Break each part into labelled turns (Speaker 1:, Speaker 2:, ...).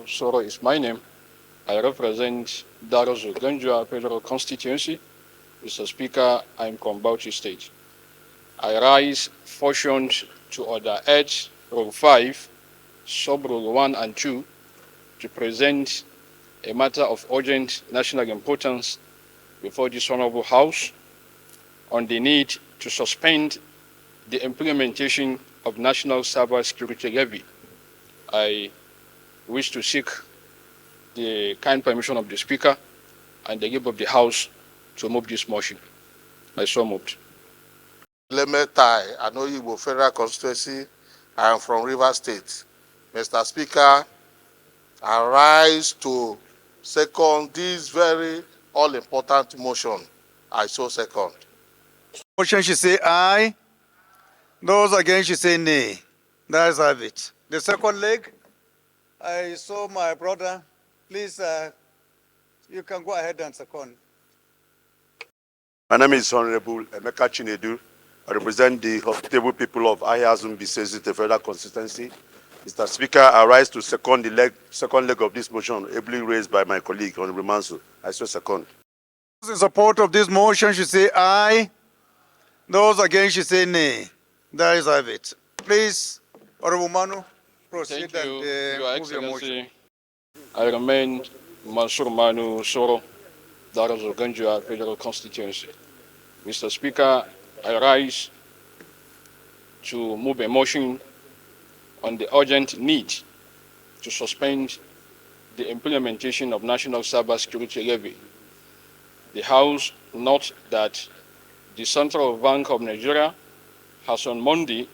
Speaker 1: Soro is my name. I represent Darozu Ganjua Federal Constituency. Mr. Speaker, I am from Bauchi State. I rise pursuant to Order 8, Rule 5, Sub-Rule 1 and 2, to present a matter of urgent national importance before this Honorable House on the need to suspend the implementation of National Cybersecurity Levy. I wish to seek the kind permission of the Speaker and the leave of the House to move this motion. I so moved.
Speaker 2: Lemetai, Anoyibo Federal Constituency. I am from Rivers State. Mr. Speaker, I rise to second this very all-important motion. I so second.
Speaker 3: Motion should say aye. Those against should say nay. That's have it. The second leg, I saw my brother. Please, you can go ahead and second.
Speaker 4: My name is Honorable Emeka Chinedu. I represent the hospitable people of Ayazun Bisesi, the Federal Constituency. Mr. Speaker, I rise to second the second leg of this motion, ably raised by my colleague, Honorable Mansu. I so second.
Speaker 3: Those in support of this motion should say aye. Those against should say nay. That is have it. Please, Honorable Manu, proceed.
Speaker 1: Thank you,
Speaker 3: and
Speaker 1: Your
Speaker 3: move your motion.
Speaker 1: Excellency. I remain Mansur Manu Soro, Darozu Ganjua Federal Constituency. Mr. Speaker, I rise to move a motion on the urgent need to suspend the implementation of National Cybersecurity Levy. The House notes that the Central Bank of Nigeria has on Monday,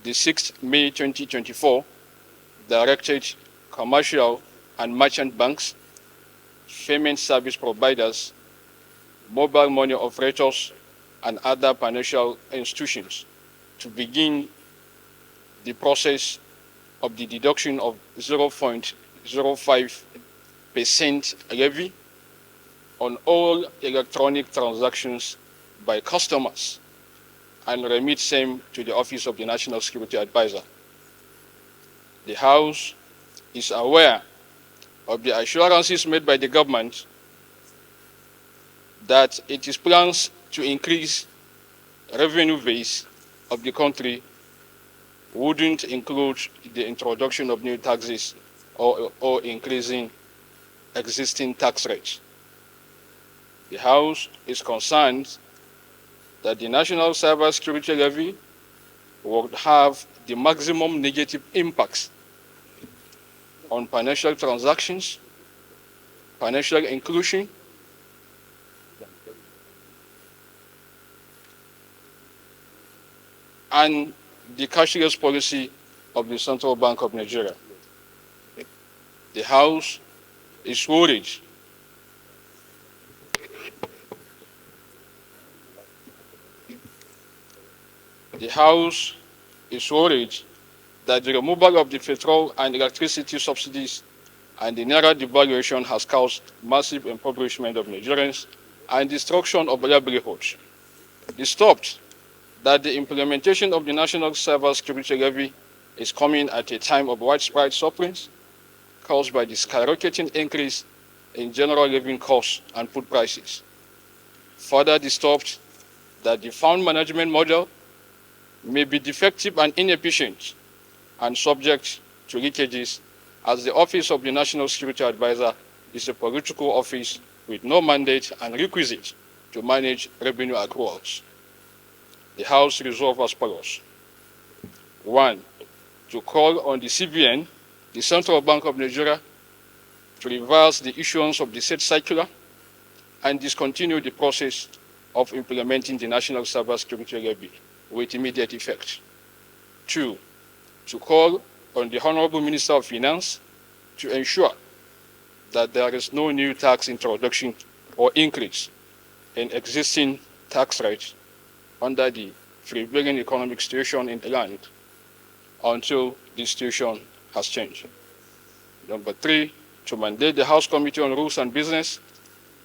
Speaker 1: the 6th May 2024, directed commercial and merchant banks, payment service providers, mobile money operators, and other financial institutions to begin the process of the deduction of 0.05% levy on all electronic transactions by customers and remit same to the Office of the National Security Advisor. The House is aware of the assurances made by the government that its plans to increase revenue base of the country wouldn't include the introduction of new taxes or increasing existing tax rates. The House is concerned that the National Cybersecurity Levy would have the maximum negative impacts on financial transactions, financial inclusion, and the cashless policy of the Central Bank of Nigeria. The House is worried that the removal of the petrol and electricity subsidies and the naira devaluation has caused massive impoverishment of Nigerians and destruction of livelihoods. Disturbed that the implementation of the National Cybersecurity Levy is coming at a time of widespread sufferings caused by the skyrocketing increase in general living costs and food prices. Further disturbed that the fund management model may be defective and inefficient and subject to leakages, as the Office of the National Security Advisor is a political office with no mandate and requisite to manage revenue accruals. The House resolves as follows. 1. To call on the CBN, the Central Bank of Nigeria, to reverse the issuance of the said circular and discontinue the process of implementing the National Cybersecurity Levy with immediate effect. 2. To call on the Honorable Minister of Finance to ensure that there is no new tax introduction or increase in existing tax rates under the prevailing economic situation in the land until this situation has changed. Number 3, to mandate the House Committee on Rules and Business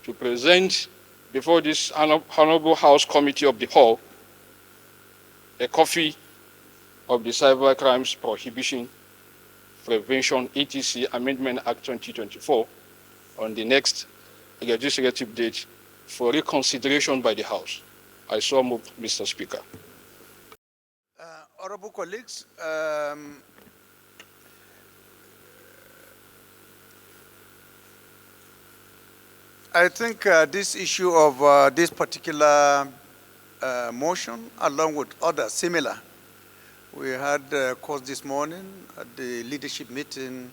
Speaker 1: to present before this Honorable House Committee of the Whole a copy of the Cybercrimes Prohibition Prevention etc. Amendment Act 2024 on the next legislative date for reconsideration by the House. I so move, Mr. Speaker.
Speaker 3: Honorable colleagues, I think this issue of this particular motion, along with others similar, we had course this morning at the leadership meeting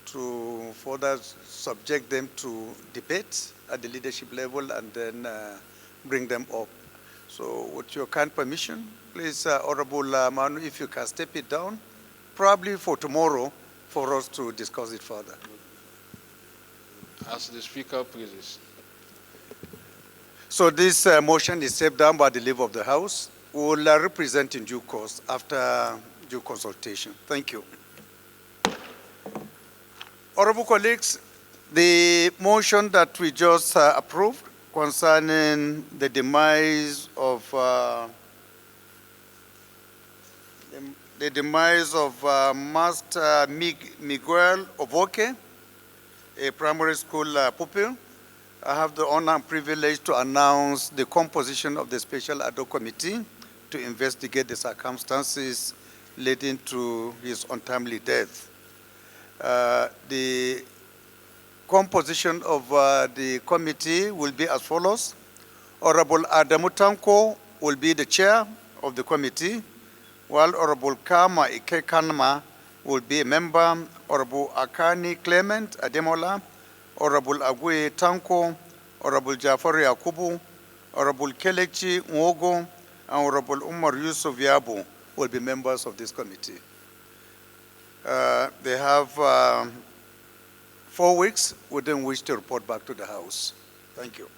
Speaker 3: to further subject them to debate at the leadership level and then bring them up. So with your kind permission, please, Honorable Manu, if you can step it down, probably for tomorrow, for us to discuss it further.
Speaker 1: As the Speaker pleases.
Speaker 3: So this motion is stepped down by the leave of the House. We will represent in due course after due consultation. Thank you. Honorable colleagues, the motion that we just approved concerning the demise of Master Miguel Ovoke, a primary school pupil. I have the honor and privilege to announce the composition of the Special Ad hoc Committee to investigate the circumstances leading to his untimely death. The composition of the committee will be as follows. Honorable Adamu Tanko will be the chair of the committee, while Honorable Kama Ikekanma will be a member, Honorable Akani Clement Ademola, Honorable Agwe Tanko, Honorable Jafari Akubu, Honorable Kelechi Nwogo, and Honorable Umar Yusuf Yabu will be members of this committee. They have 4 weeks within which to report back to the House. Thank you.